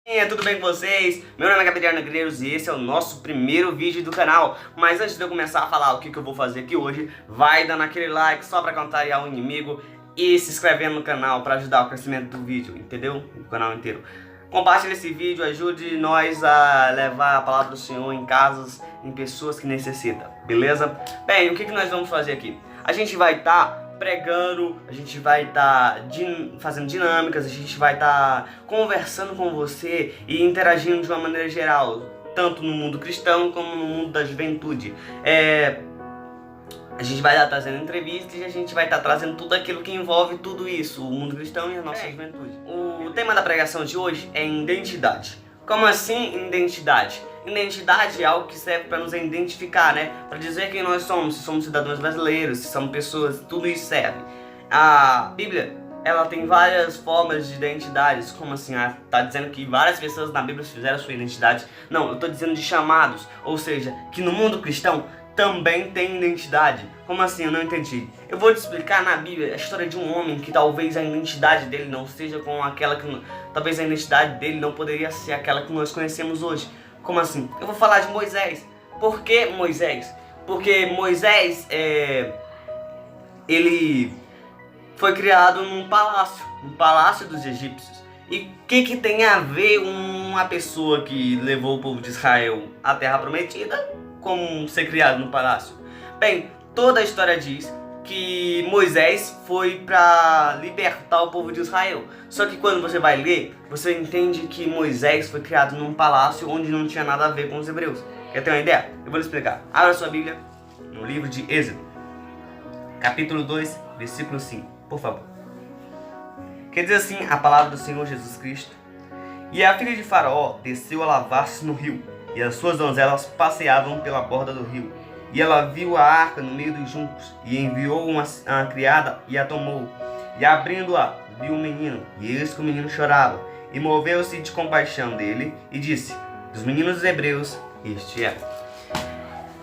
Tudo bem com vocês? Meu nome é Gabriel Negreiros e esse é o nosso primeiro vídeo do canal. Mas antes de eu começar a falar o que eu vou fazer aqui hoje, vai dando aquele like só pra contrariar o inimigo e se inscrevendo no canal pra ajudar o crescimento do vídeo, entendeu? O canal inteiro. Compartilhe esse vídeo, ajude nós a levar a palavra do Senhor em casas, em pessoas que necessitam, beleza? Bem, o que nós vamos fazer aqui? A gente vai estar pregando, a gente vai estar fazendo dinâmicas, a gente vai estar conversando com você e interagindo de uma maneira geral, tanto no mundo cristão como no mundo da juventude. A gente vai estar trazendo entrevistas e a gente vai estar trazendo tudo aquilo que envolve tudo isso, o mundo cristão e a nossa juventude. O tema da pregação de hoje é identidade. Como assim identidade? Identidade é algo que serve para nos identificar, né? Para dizer quem nós somos, se somos cidadãos brasileiros, se somos pessoas, tudo isso serve. A Bíblia, ela tem várias formas de identidades. Como assim? Tá dizendo que várias pessoas na Bíblia fizeram sua identidade? Não, eu tô dizendo de chamados, ou seja, que no mundo cristão também tem identidade. Como assim? Eu não entendi. Eu vou te explicar na Bíblia a história de um homem que talvez a identidade dele não seja com aquela que... Talvez a identidade dele não poderia ser aquela que nós conhecemos hoje. Como assim? Eu vou falar de Moisés. Por que Moisés? Porque Moisés, ele foi criado num palácio dos egípcios. E o que tem a ver uma pessoa que levou o povo de Israel à Terra Prometida como ser criado no palácio? Bem, toda a história diz que Moisés foi para libertar o povo de Israel. Só que quando você vai ler, você entende que Moisés foi criado num palácio onde não tinha nada a ver com os hebreus. Quer ter uma ideia? Eu vou lhe explicar. Abra sua Bíblia no livro de Êxodo, capítulo 2, versículo 5, por favor. Quer dizer assim a palavra do Senhor Jesus Cristo: E a filha de Faraó desceu a lavar-se no rio, e as suas donzelas passeavam pela borda do rio. E ela viu a arca no meio dos juncos, e enviou uma criada, e a tomou. E abrindo-a, viu o menino, e eis que o menino chorava. E moveu-se de compaixão dele, e disse: Dos meninos hebreus, este é.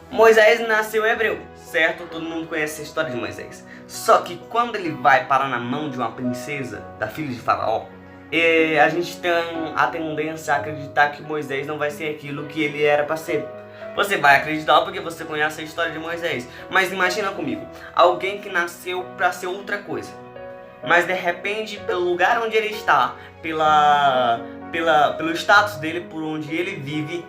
Moisés nasceu hebreu, certo? Todo mundo conhece a história de Moisés. Só que quando ele vai parar na mão de uma princesa, da filha de Faraó, a gente tem a tendência a acreditar que Moisés não vai ser aquilo que ele era para ser. Você vai acreditar porque você conhece a história de Moisés. Mas imagina comigo, alguém que nasceu para ser outra coisa, mas de repente, pelo lugar onde ele está, pelo status dele, por onde ele vive,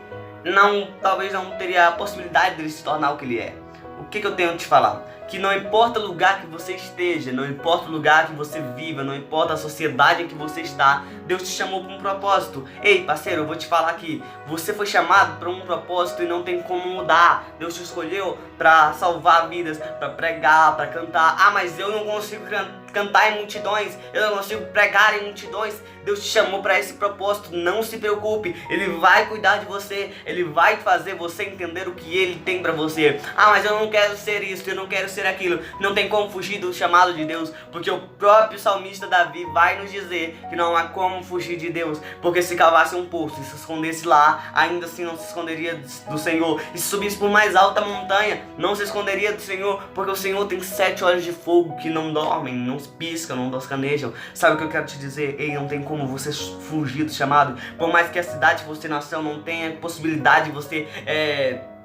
talvez não teria a possibilidade de ele se tornar o que ele é. O que eu tenho que te falar? Que não importa o lugar que você esteja, não importa o lugar que você viva, não importa a sociedade em que você está, Deus te chamou para um propósito. Ei, parceiro, eu vou te falar aqui, você foi chamado para um propósito e não tem como mudar. Deus te escolheu para salvar vidas, para pregar, para cantar. Ah, mas eu não consigo cantar em multidões, eu não consigo pregar em multidões. Deus te chamou para esse propósito, não se preocupe, Ele vai cuidar de você, Ele vai fazer você entender o que Ele tem para você. Ah, mas eu não quero ser isso, eu não quero ser aquilo. Não tem como fugir do chamado de Deus, porque o próprio salmista Davi vai nos dizer que não há como fugir de Deus, porque se cavasse um poço e se escondesse lá, ainda assim não se esconderia do Senhor. E se subisse por mais alta montanha, não se esconderia do Senhor, porque o Senhor tem 7 olhos de fogo que não dormem, não piscam, não boscanejam. Sabe o que eu quero te dizer? Ei, não tem como você fugir do chamado. Por mais que a cidade que você nasceu não tenha possibilidade de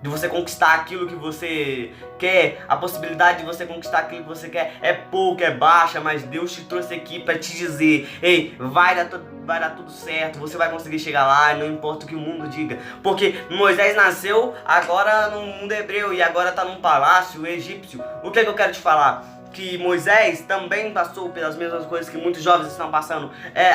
você conquistar aquilo que você quer, a possibilidade de você conquistar aquilo que você quer é pouca, é baixa, mas Deus te trouxe aqui para te dizer: ei, vai dar tudo certo, você vai conseguir chegar lá, não importa o que o mundo diga. Porque Moisés nasceu agora no mundo hebreu e agora está num palácio egípcio. O que eu quero te falar? Que Moisés também passou pelas mesmas coisas que muitos jovens estão passando.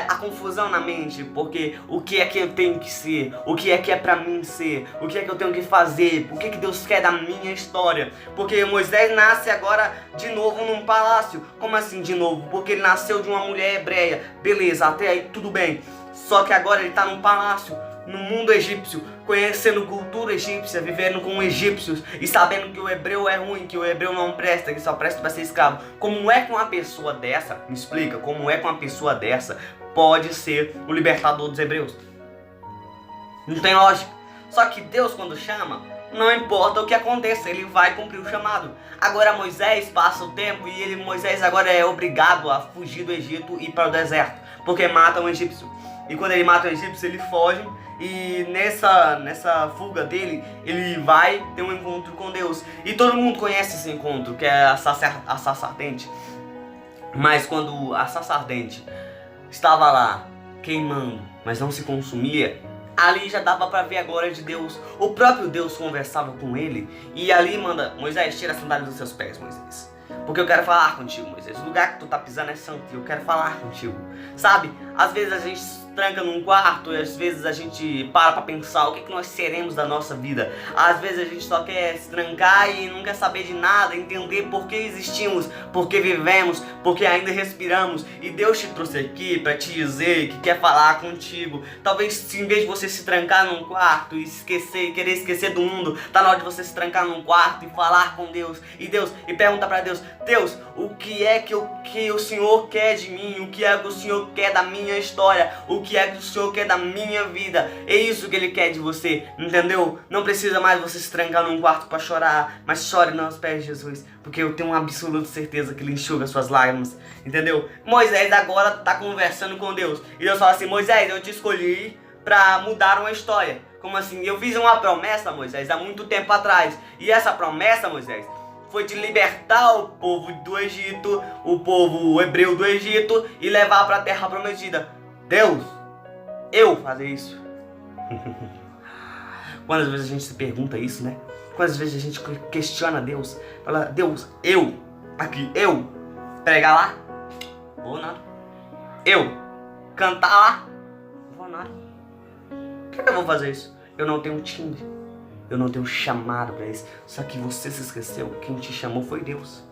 A confusão na mente, porque o que é que eu tenho que ser? O que é pra mim ser? O que é que eu tenho que fazer? O que é que Deus quer da minha história? Porque Moisés nasce agora de novo num palácio. Como assim de novo? Porque ele nasceu de uma mulher hebreia. Beleza, até aí tudo bem. Só que agora ele tá num palácio, no mundo egípcio, conhecendo cultura egípcia, vivendo com egípcios e sabendo que o hebreu é ruim, que o hebreu não presta, que só presta para ser escravo. Como é que uma pessoa dessa, me explica, como é que uma pessoa dessa pode ser o libertador dos hebreus? Não tem lógica. Só que Deus, quando chama, não importa o que aconteça, ele vai cumprir o chamado. Agora Moisés passa o tempo e Moisés agora é obrigado a fugir do Egito e ir para o deserto, porque mata um egípcio. E quando ele mata o egípcio, ele foge. E nessa fuga dele, ele vai ter um encontro com Deus. E todo mundo conhece esse encontro, que é a sarça ardente. Mas quando a sarça ardente estava lá queimando, mas não se consumia, ali já dava para ver a glória de Deus. O próprio Deus conversava com ele. E ali manda: Moisés, tira a sandália dos seus pés, Moisés, porque eu quero falar contigo, Moisés. O lugar que tu tá pisando é santo e eu quero falar contigo. Sabe, às vezes a gente se tranca num quarto e às vezes a gente para pra pensar o que nós seremos da nossa vida. Às vezes a gente só quer se trancar e não quer saber de nada, entender por que existimos, por que vivemos, por que ainda respiramos. E Deus te trouxe aqui pra te dizer que quer falar contigo. Talvez em vez de você se trancar num quarto e querer esquecer do mundo, tá na hora de você se trancar num quarto e falar com Deus. E perguntar pra Deus: Deus, o que é que o Senhor quer de mim? O que é que o Senhor quer da minha história? O que é que o Senhor quer da minha vida? É isso que Ele quer de você, entendeu? Não precisa mais você se trancar num quarto pra chorar, mas chore nos pés de Jesus, porque eu tenho uma absoluta certeza que Ele enxuga suas lágrimas, entendeu? Moisés agora tá conversando com Deus, e Deus fala assim: Moisés, eu te escolhi pra mudar uma história. Como assim? Eu fiz uma promessa, Moisés, há muito tempo atrás, e essa promessa, Moisés, foi de libertar o povo do Egito, o povo hebreu do Egito, e levar para a terra prometida. Deus, eu fazer isso? Quantas vezes a gente se pergunta isso, né? Quantas vezes a gente questiona Deus? Fala: Deus, eu pregar lá? Vou nada. Eu cantar lá? Vou nada. Por que eu vou fazer isso? Eu não tenho time. Eu não tenho chamado para isso. Só que você se esqueceu. Quem te chamou foi Deus.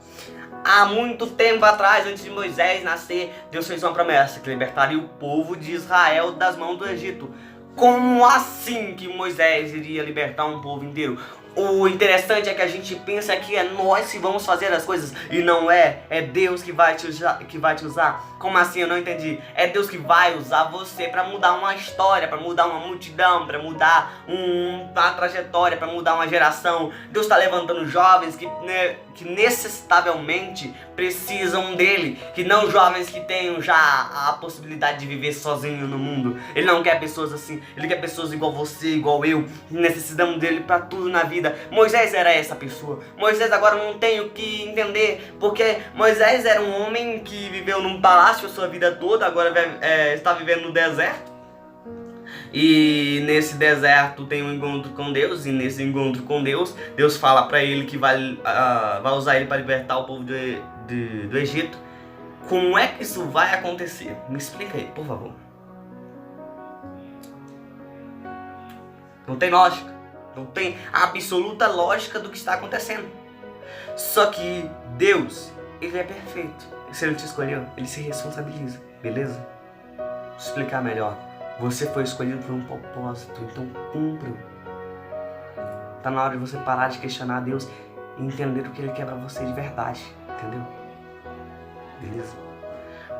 Há muito tempo atrás, antes de Moisés nascer, Deus fez uma promessa que libertaria o povo de Israel das mãos do Egito. Como assim que Moisés iria libertar um povo inteiro? O interessante é que a gente pensa que é nós que vamos fazer as coisas, e não é. É Deus que vai te usar. Como assim? Eu não entendi. É Deus que vai usar você para mudar uma história, para mudar uma multidão, para mudar uma trajetória, para mudar uma geração. Deus está levantando jovens que necessitavelmente precisam dele, que não jovens que tenham já a possibilidade de viver sozinho no mundo. Ele não quer pessoas assim. Ele quer pessoas igual você, igual eu. Necessitamos dele para tudo na vida. Moisés era essa pessoa. Moisés agora não tem o que entender, porque Moisés era um homem que viveu num palácio a sua vida toda, agora está vivendo no deserto. E nesse deserto tem um encontro com Deus, e nesse encontro com Deus, Deus fala para ele que vai usar ele para libertar o povo do Egito. Como é que isso vai acontecer? Me explica aí, por favor. Não tem lógica. Não tem a absoluta lógica do que está acontecendo. Só que Deus, Ele é perfeito. Se Ele te escolheu, Ele se responsabiliza, beleza? Vou explicar melhor. Você foi escolhido por um propósito, então cumpra. Tá na hora de você parar de questionar Deus e entender o que Ele quer pra você de verdade, entendeu? Beleza?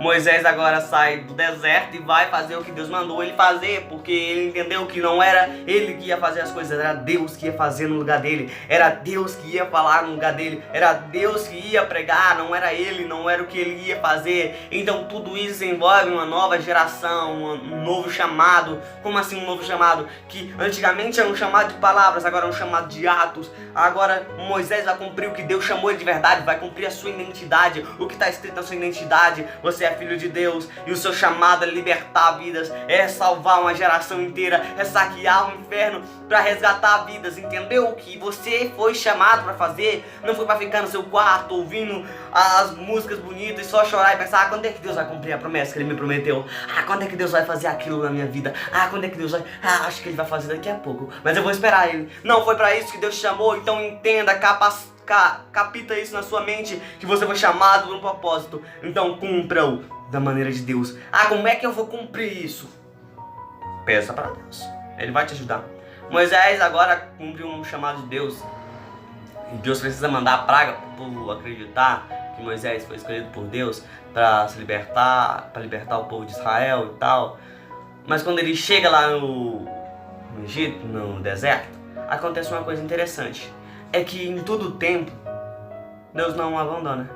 Moisés agora sai do deserto e vai fazer o que Deus mandou ele fazer, porque ele entendeu que não era ele que ia fazer as coisas, era Deus que ia fazer no lugar dele, era Deus que ia falar no lugar dele, era Deus que ia pregar, não era ele, não era o que ele ia fazer. Então tudo isso envolve uma nova geração, um novo chamado. Como assim um novo chamado? Que antigamente era um chamado de palavras, agora é um chamado de atos. Agora Moisés vai cumprir o que Deus chamou ele de verdade, vai cumprir a sua identidade, o que está escrito na sua identidade. Você é filho de Deus e o seu chamado é libertar vidas, é salvar uma geração inteira, é saquear o inferno para resgatar vidas. Entendeu o que você foi chamado para fazer? Não foi para ficar no seu quarto ouvindo as músicas bonitas e só chorar e pensar: quando é que Deus vai cumprir a promessa que Ele me prometeu? Quando é que Deus vai fazer aquilo na minha vida? Quando é que Deus vai... acho que Ele vai fazer daqui a pouco, mas eu vou esperar Ele. Não foi para isso que Deus te chamou. Então entenda, capita isso na sua mente, que você foi chamado por um propósito. Então cumpra-o da maneira de Deus. Como é que eu vou cumprir isso? Peça para Deus, Ele vai te ajudar. Moisés agora cumpre um chamado de Deus, e Deus precisa mandar a praga para o povo acreditar que Moisés foi escolhido por Deus para se libertar, para libertar o povo de Israel e tal. Mas quando ele chega lá no Egito, no deserto, acontece uma coisa interessante. É que em todo o tempo, Deus não o abandona.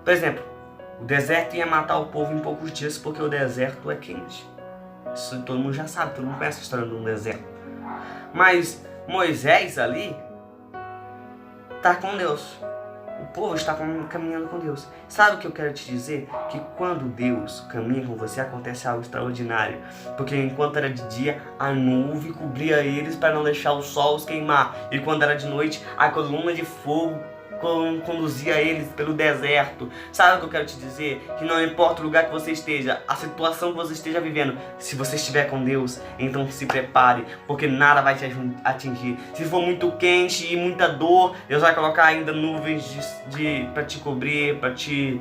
Por exemplo, o deserto ia matar o povo em poucos dias, porque o deserto é quente. Isso todo mundo já sabe, todo mundo conhece a história do deserto. Mas Moisés ali está com Deus. O povo está caminhando com Deus. Sabe o que eu quero te dizer? Que quando Deus caminha com você, acontece algo extraordinário. Porque enquanto era de dia, a nuvem cobria eles para não deixar o sol os queimar. E quando era de noite, a coluna de fogo conduzia eles pelo deserto. Sabe o que eu quero te dizer? Que não importa o lugar que você esteja, a situação que você esteja vivendo, se você estiver com Deus, então se prepare, porque nada vai te atingir. Se for muito quente e muita dor, Deus vai colocar ainda nuvens para te cobrir, para te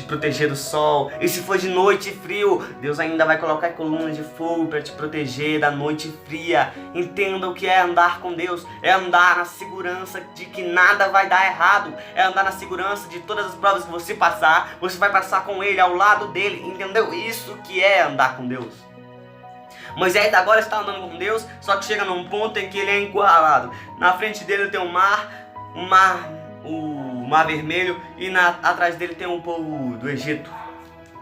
proteger do sol. E se for de noite frio, Deus ainda vai colocar colunas de fogo para te proteger da noite fria. Entenda o que é andar com Deus. É andar na segurança de que nada vai dar errado. É andar na segurança de todas as provas que você passar, você vai passar com Ele, ao lado dele. Entendeu? Isso que é andar com Deus. Moisés agora está andando com Deus, só que chega num ponto em que ele é encurralado. Na frente dele tem o mar Vermelho, e atrás dele tem o povo do Egito.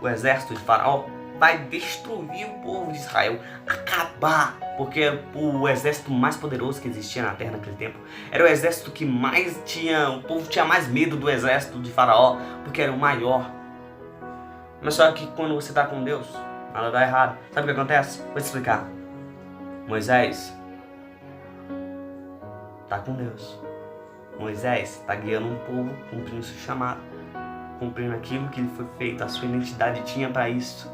O exército de Faraó vai destruir o povo de Israel, acabar, porque era o exército mais poderoso que existia na terra naquele tempo. Era o exército que mais tinha, o povo tinha mais medo do exército de Faraó, porque era o maior. Mas só que quando você está com Deus, nada dá errado. Sabe o que acontece? Vou te explicar. Moisés está com Deus. Moisés está guiando um povo, cumprindo o seu chamado, cumprindo aquilo que ele foi feito, a sua identidade tinha para isso.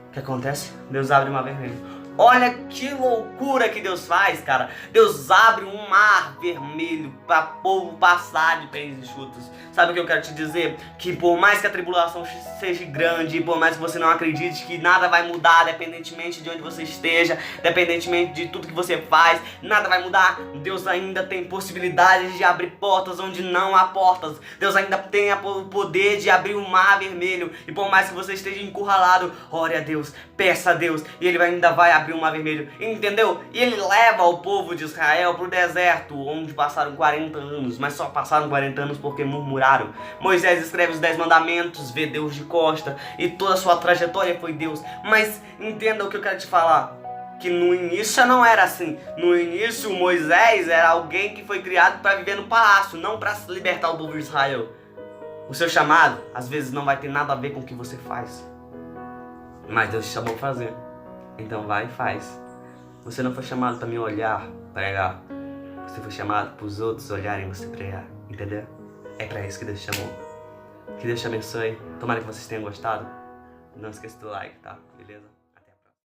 O que acontece? Deus abre o mar vermelho. Olha que loucura que Deus faz, cara. Deus abre um mar vermelho para o povo passar de pés enxutos. Sabe o que eu quero te dizer? Que por mais que a tribulação seja grande, por mais que você não acredite que nada vai mudar, dependentemente de onde você esteja, dependentemente de tudo que você faz, nada vai mudar. Deus ainda tem possibilidades de abrir portas onde não há portas. Deus ainda tem o poder de abrir o mar vermelho. E por mais que você esteja encurralado, ore a Deus, peça a Deus, e Ele ainda vai abrir o mar vermelho, entendeu? E Ele leva o povo de Israel para o deserto, onde passaram 40 anos, mas só passaram 40 anos porque murmuraram. Moisés escreve os 10 mandamentos, vê Deus de costa, e toda a sua trajetória foi Deus. Mas entenda o que eu quero te falar, que no início não era assim. No início Moisés era alguém que foi criado para viver no palácio, não para libertar o povo de Israel. O seu chamado às vezes não vai ter nada a ver com o que você faz, mas Deus te chamou para fazer. Então vai e faz. Você não foi chamado para me olhar, pregar. Você foi chamado para os outros olharem você pregar. Entendeu? É para isso que Deus te chamou. Que Deus te abençoe. Tomara que vocês tenham gostado. Não esqueça do like, tá?